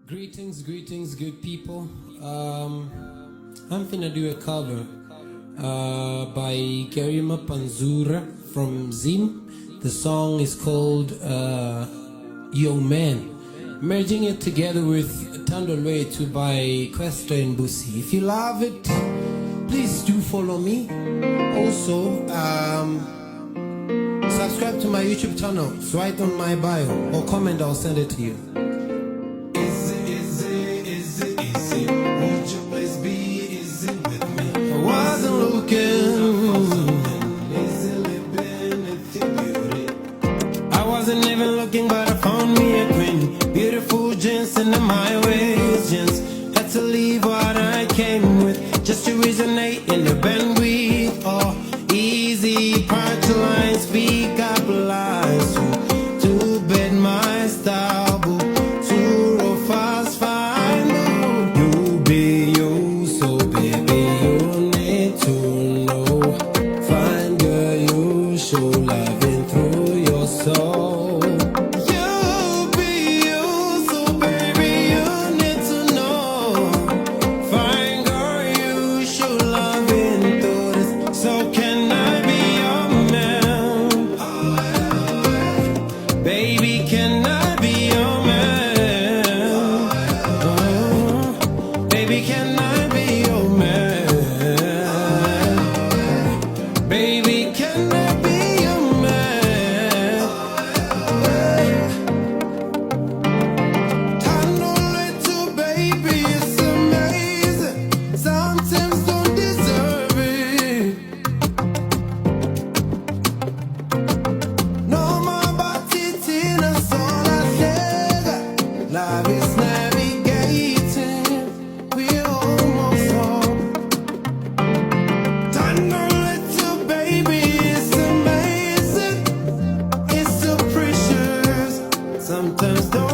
Greetings, good people. I'm finna do a cover by Mapanzure from Zim. The song is called Yo Man. Merging it together with Thando Lwethu by Kwesta and Bucie. If you love it, please do follow me. Also, subscribe to my YouTube channel. It's right on my bio. Or comment, I'll send it to you. I wasn't even looking, but I found me a queen. Beautiful jeans in the my ways jeans. Had to leave what I came with just to resonate in the bandwidth. Oh, easy punchline, speak up lines. To bed my style, boo. Too raw, fast, fine, boo. You be you, so baby, you need to know. Fine girl, you show loving through your soul. Baby, can I be your man? Oh, baby, can I be your man? Baby, can I be your man? Thando Lwethu, baby, it's amazing. Sometimes don't deserve it. No more. Love is navigating, we're almost home. Thando Lwethu, baby, it's amazing. It's so precious. Sometimes don't